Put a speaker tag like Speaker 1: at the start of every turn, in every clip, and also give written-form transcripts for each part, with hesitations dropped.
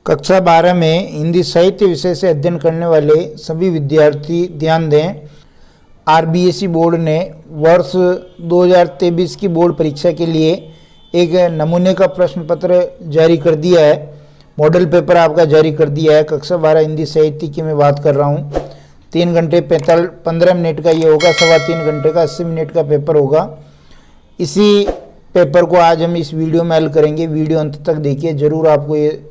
Speaker 1: कक्षा 12 में हिंदी साहित्य विषय से अध्ययन करने वाले सभी विद्यार्थी ध्यान दें। आरबीएसई बोर्ड ने वर्ष 2023 की बोर्ड परीक्षा के लिए एक नमूने का प्रश्न पत्र जारी कर दिया है। मॉडल पेपर आपका जारी कर दिया है। कक्षा 12 हिंदी साहित्य की मैं बात कर रहा हूँ। 3 घंटे 15 मिनट का ये होगा, 3.25 घंटे का 80 मिनट का पेपर होगा। इसी पेपर को आज हम इस वीडियो में हल करेंगे। वीडियो अंत तक देखिए, ज़रूर आपको ये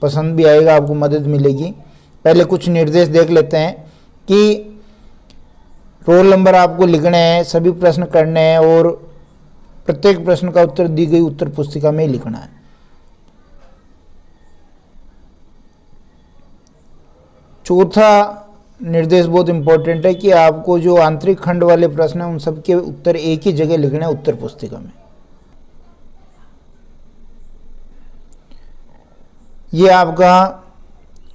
Speaker 1: पसंद भी आएगा, आपको मदद मिलेगी। पहले कुछ निर्देश देख लेते हैं कि रोल नंबर आपको लिखने हैं, सभी प्रश्न करने हैं और प्रत्येक प्रश्न का उत्तर दी गई उत्तर पुस्तिका में लिखना है। चौथा निर्देश बहुत इंपॉर्टेंट है कि आपको जो आंतरिक खंड वाले प्रश्न हैं उन सबके उत्तर एक ही जगह लिखने हैं उत्तर पुस्तिका में। ये आपका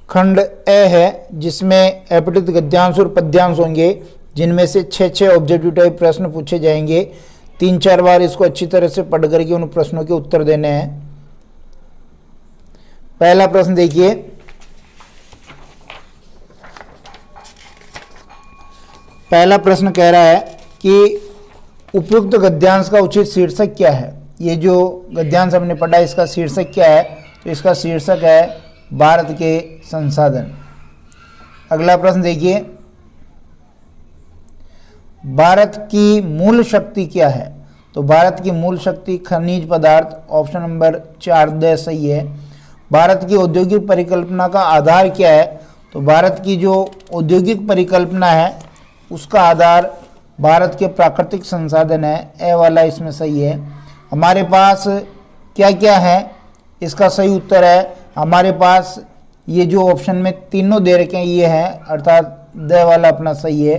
Speaker 1: खंड ए है, जिसमें अपठित गद्यांश और पद्यांश होंगे, जिनमें से 6 ऑब्जेक्टिव टाइप प्रश्न पूछे जाएंगे। 3-4 बार इसको अच्छी तरह से पढ़ करके उन प्रश्नों के उत्तर देने हैं। पहला प्रश्न देखिए, पहला प्रश्न कह रहा है कि उपयुक्त गद्यांश का उचित शीर्षक क्या है। ये जो गद्यांश हमने पढ़ा इसका शीर्षक क्या है, तो इसका शीर्षक है भारत के संसाधन। अगला प्रश्न देखिए, भारत की मूल शक्ति क्या है। तो भारत की मूल शक्ति खनिज पदार्थ, ऑप्शन नंबर 4 सही है। भारत की औद्योगिक परिकल्पना का आधार क्या है। तो भारत की जो औद्योगिक परिकल्पना है उसका आधार भारत के प्राकृतिक संसाधन है। ए वाला इसमें सही है। हमारे पास क्या क्या है, इसका सही उत्तर है हमारे पास ये जो ऑप्शन में तीनों दे रखे हैं ये हैं, अर्थात द वाला अपना सही है।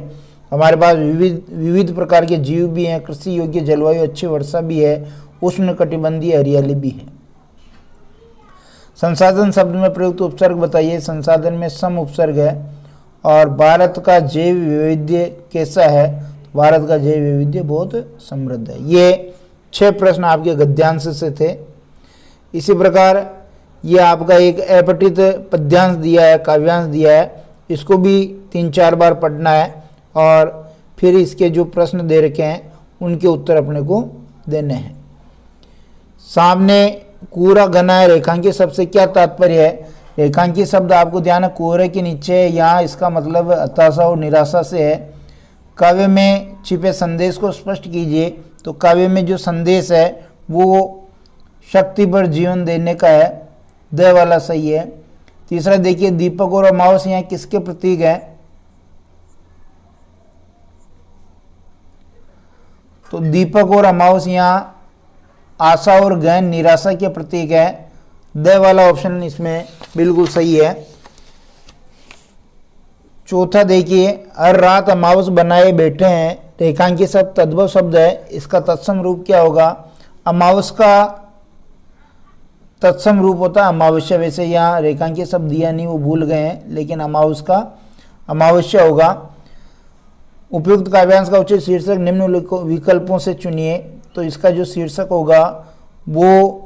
Speaker 1: हमारे पास विविध प्रकार के जीव भी हैं, कृषि योग्य जलवायु, अच्छी वर्षा भी है, उष्णकटिबंधीय हरियाली भी है। संसाधन शब्द में प्रयुक्त उपसर्ग बताइए। संसाधन में सम उपसर्ग है। और भारत का जैव वैविध्य कैसा है। भारत का जैव वैविध्य बहुत समृद्ध है। ये 6 प्रश्न आपके गद्यांश से थे। इसी प्रकार ये आपका एक अपठित पद्यांश दिया है, काव्यांश दिया है, इसको भी 3-4 बार पढ़ना है और फिर इसके जो प्रश्न दे रखे हैं उनके उत्तर अपने को देने हैं। सामने कोरा घना है, रेखांकित शब्द से क्या तात्पर्य है। रेखांकित शब्द आपको ध्यान है कोरे के नीचे, यहाँ इसका मतलब हताशा और निराशा से है। काव्य में छिपे संदेश को स्पष्ट कीजिए। तो काव्य में जो संदेश है वो शक्ति पर जीवन देने का है। द वाला सही है। तीसरा देखिए, दीपक और अमावस यहाँ किसके प्रतीक है। तो दीपक और अमावस यहाँ आशा और गहन निराशा के प्रतीक है। द वाला ऑप्शन इसमें बिल्कुल सही है। चौथा देखिए, हर रात अमावस बनाए बैठे हैं, रेखांकित शब्द तद्भव शब्द है, इसका तत्सम रूप क्या होगा। अमावस का तत्सम रूप होता है अमावस्या। वैसे यहाँ रेखांकित शब्द दिया नहीं, वो भूल गए हैं, लेकिन अमावस का अमावस्या होगा। उपयुक्त काव्यांश का उचित शीर्षक निम्न विकल्पों से चुनिए। तो इसका जो शीर्षक होगा वो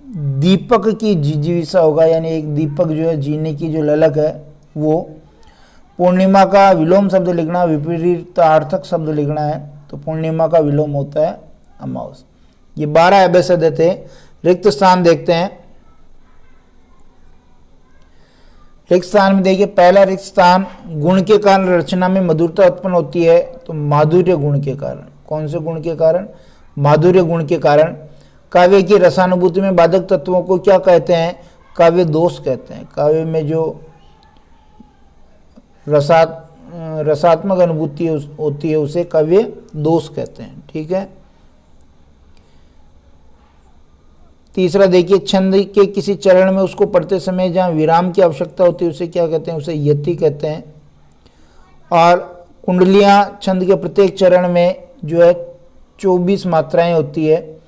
Speaker 1: दीपक की जिजीविषा होगा, यानी एक दीपक जो है जीने की जो ललक है वो। पूर्णिमा का विलोम शब्द लिखना, विपरीतार्थक शब्द लिखना है। तो पूर्णिमा का विलोम होता है अमावस। ये 12 अभ्यास थे। रिक्त स्थान देखते हैं। रिक्त स्थान में देखिए, पहला रिक्त स्थान गुण के कारण रचना में मधुरता उत्पन्न होती है। तो माधुर्य गुण के कारण। कौन से गुण के कारण। माधुर्य गुण के कारण। काव्य की रसानुभूति में बाधक तत्वों को क्या कहते हैं। काव्य दोष कहते हैं। काव्य में जो रसात्मक अनुभूति होती है उसे काव्य दोष कहते हैं। ठीक है। तीसरा देखिए, छंद के किसी चरण में उसको पढ़ते समय जहाँ विराम की आवश्यकता होती है उसे क्या कहते हैं, उसे यति कहते हैं। और कुंडलियाँ छंद के प्रत्येक चरण में जो है 24 मात्राएं होती है।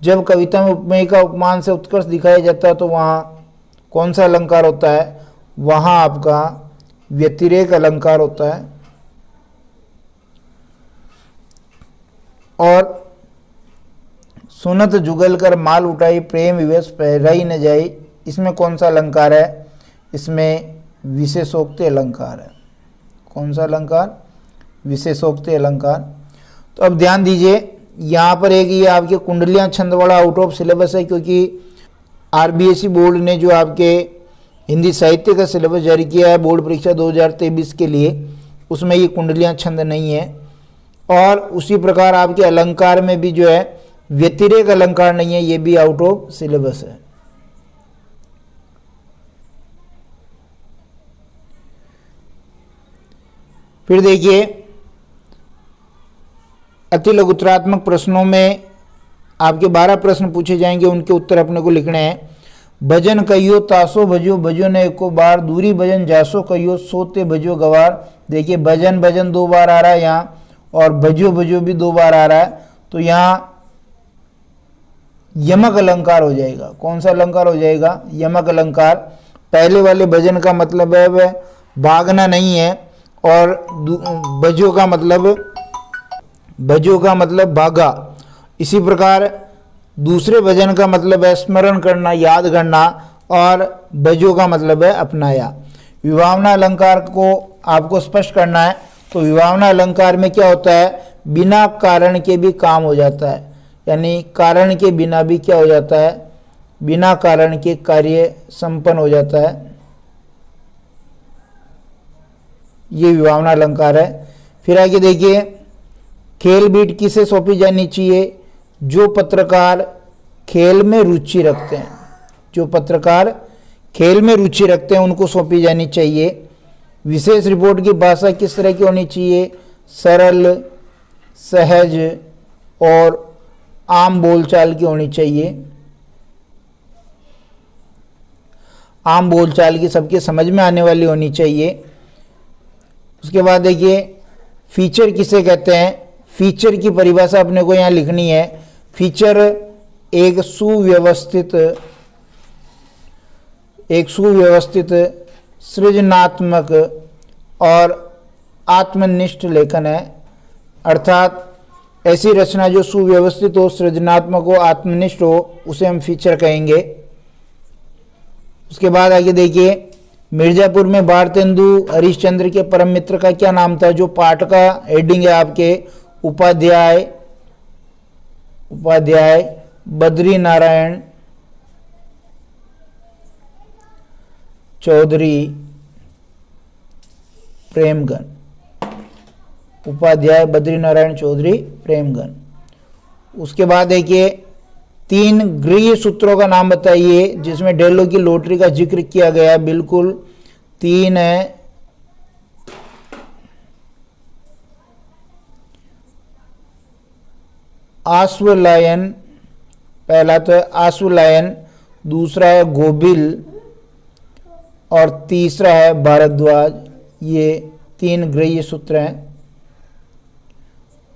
Speaker 1: जब कविता में उपमेय का उपमान से उत्कर्ष दिखाया जाता है तो वहाँ कौन सा अलंकार होता है, वहाँ आपका व्यतिरेक अलंकार होता है। और सुनत जुगल कर माल उठाई, प्रेम विवश पहराई न जाई, इसमें कौन सा अलंकार है? इसमें विशेषोक्ति अलंकार है। कौन सा अलंकार? विशेषोक्ति अलंकार। तो अब ध्यान दीजिए, यहाँ पर एक ये आपके कुंडलियाँ छंद वाला आउट ऑफ सिलेबस है, क्योंकि आरबीएसई बोर्ड ने जो आपके हिंदी साहित्य का सिलेबस जारी किया है बोर्ड परीक्षा 2023 के लिए, उसमें ये कुंडलियाँ छंद नहीं है। और उसी प्रकार आपके अलंकार में भी जो है व्यतिरेक अलंकार नहीं है, ये भी आउट ऑफ सिलेबस है। फिर देखिए, अति लघुत्रात्मक प्रश्नों में आपके 12 प्रश्न पूछे जाएंगे, उनके उत्तर अपने को लिखने हैं। भजन कहियो तासो भजो, भजो ने एको बार, दूरी भजन जासो कहियो, सोते भजो गवार। देखिए भजन भजन 2 बार आ रहा है यहाँ, और भजो भजो भी 2 बार आ रहा है, तो यहाँ यमक अलंकार हो जाएगा। कौन सा अलंकार हो जाएगा? यमक अलंकार। पहले वाले भजन का मतलब है वह भागना नहीं है, और भजो का मतलब भागा। इसी प्रकार दूसरे भजन का मतलब है स्मरण करना, याद करना, और भजो का मतलब है अपनाया। विभावना अलंकार को आपको स्पष्ट करना है। तो विभावना अलंकार में क्या होता है? बिना कारण के भी काम हो जाता है, यानी कारण के बिना भी क्या हो जाता है? बिना कारण के कार्य संपन्न हो जाता है। ये विभावना अलंकार है। फिर आगे देखिए, खेल बीट किसे सौंपी जानी चाहिए? जो पत्रकार खेल में रुचि रखते हैं, जो पत्रकार खेल में रुचि रखते हैं उनको सौंपी जानी चाहिए। विशेष रिपोर्ट की भाषा किस तरह की होनी चाहिए? सरल, सहज और आम बोलचाल की होनी चाहिए। आम बोलचाल की, सबके समझ में आने वाली होनी चाहिए। उसके बाद देखिए, फीचर किसे कहते हैं? फीचर की परिभाषा अपने को यहाँ लिखनी है। फीचर एक सुव्यवस्थित सृजनात्मक और आत्मनिष्ठ लेखन है। अर्थात ऐसी रचना जो सुव्यवस्थित हो, सृजनात्मक हो, आत्मनिष्ठ हो, उसे हम फीचर कहेंगे। उसके बाद आगे देखिए, मिर्जापुर में भारतेंदु हरिश्चंद्र के परम मित्र का क्या नाम था? जो पाठ का हेडिंग है आपके, उपाध्याय बद्री नारायण चौधरी प्रेमगन। उपाध्याय बद्री नारायण चौधरी प्रेमगन। उसके बाद देखिए, 3 गृह सूत्रों का नाम बताइए जिसमें डेलो की लॉटरी का जिक्र किया गया है। बिल्कुल 3 है। आश्वलायन, पहला तो है आश्वलायन, दूसरा है गोबिल और तीसरा है भारद्वाज। ये 3 गृह सूत्र हैं।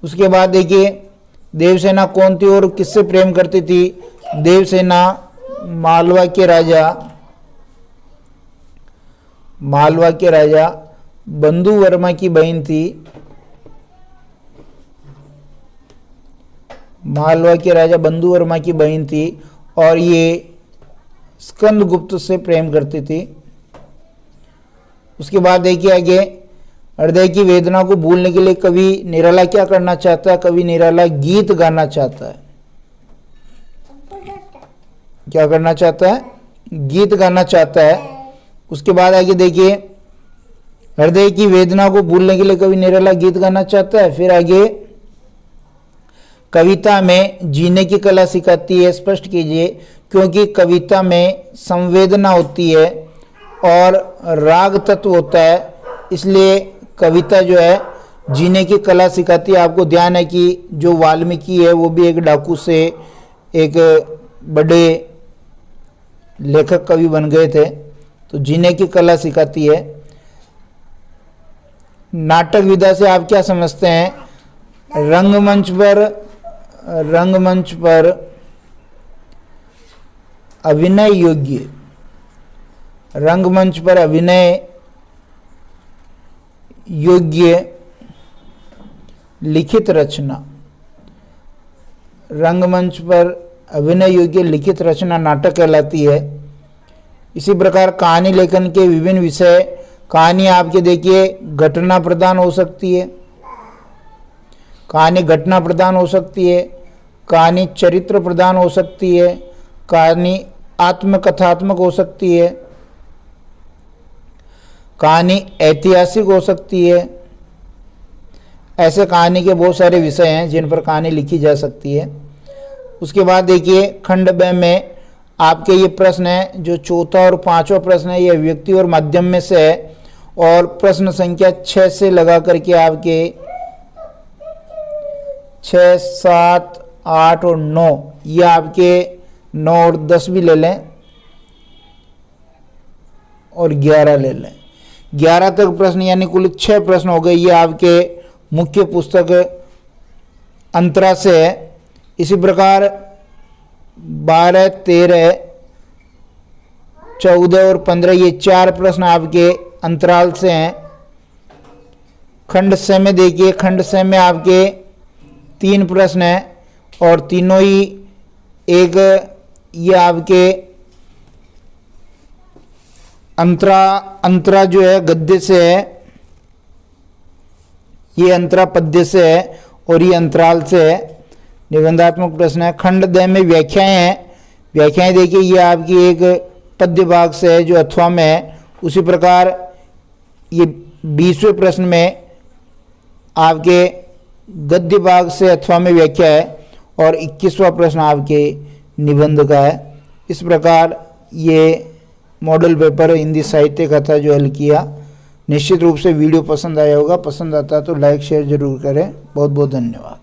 Speaker 1: उसके बाद देखिए, देवसेना कौन थी और किससे प्रेम करती थी? देवसेना मालवा के राजा बंधु वर्मा की बहन थी। मालवा के राजा बंधु वर्मा की बहन थी, और ये स्कंदगुप्त से प्रेम करती थी। उसके बाद देखिए आगे, हृदय की वेदना को भूलने के लिए कवि निराला क्या करना चाहता है? कवि निराला गीत गाना चाहता है। क्या करना चाहता है? गीत गाना चाहता है। उसके बाद आगे देखिए, हृदय की वेदना को भूलने के लिए कवि निराला गीत गाना चाहता है। फिर आगे, कविता में जीने की कला सिखाती है। स्पष्ट कीजिए, क्योंकि कविता में संवेदना होती है और राग तत्व होता है, इसलिए कविता जो है जीने की कला सिखाती है। आपको ध्यान है कि जो वाल्मीकि है वो भी एक डाकू से एक बड़े लेखक कवि बन गए थे, तो जीने की कला सिखाती है। नाटक विधा से आप क्या समझते हैं? रंगमंच पर अभिनय योग्य, रंगमंच पर अभिनय योग्य लिखित रचना, रंगमंच पर अभिनय योग्य लिखित रचना नाटक कहलाती है। इसी प्रकार कहानी लेखन के विभिन्न विषय, कहानी आपके देखिए घटना प्रधान हो सकती है, कहानी घटना प्रधान हो सकती है, कहानी चरित्र प्रधान हो सकती है, कहानी आत्मकथात्मक हो सकती है, कहानी ऐतिहासिक हो सकती है। ऐसे कहानी के बहुत सारे विषय हैं जिन पर कहानी लिखी जा सकती है। उसके बाद देखिए खंड ब में आपके ये प्रश्न है, जो चौथा और पांचवा प्रश्न है, ये व्यक्ति और माध्यम में से है और प्रश्न संख्या 6 से लगा करके आपके 6, 7, 8 और 9, ये आपके 9 और 10 भी ले लें और 11 ले लें। 11 तक प्रश्न यानी कुल 6 प्रश्न हो गए। ये आपके मुख्य पुस्तक अंतरा से है। इसी प्रकार 12, 13, 14 और 15 ये 4 प्रश्न आपके अंतराल से हैं। खंड स में देखिए, खंड स में आपके 3 प्रश्न हैं और तीनों ही एक ये आपके अंतरा जो है गद्य से है, ये अंतरा पद्य से है और ये अंतराल से है। निबंधात्मक प्रश्न है। खंड द में व्याख्याएं हैं। व्याख्याएं देखिए ये आपकी एक पद्य भाग से है जो अथवा में है। उसी प्रकार ये 20वें प्रश्न में आपके गद्य भाग से अथवा में व्याख्या है और 21वां प्रश्न आपके निबंध का है। इस प्रकार ये मॉडल पेपर हिंदी साहित्य कथा जो हल किया। निश्चित रूप से वीडियो पसंद आया होगा। पसंद आता है तो लाइक शेयर जरूर करें। बहुत बहुत धन्यवाद।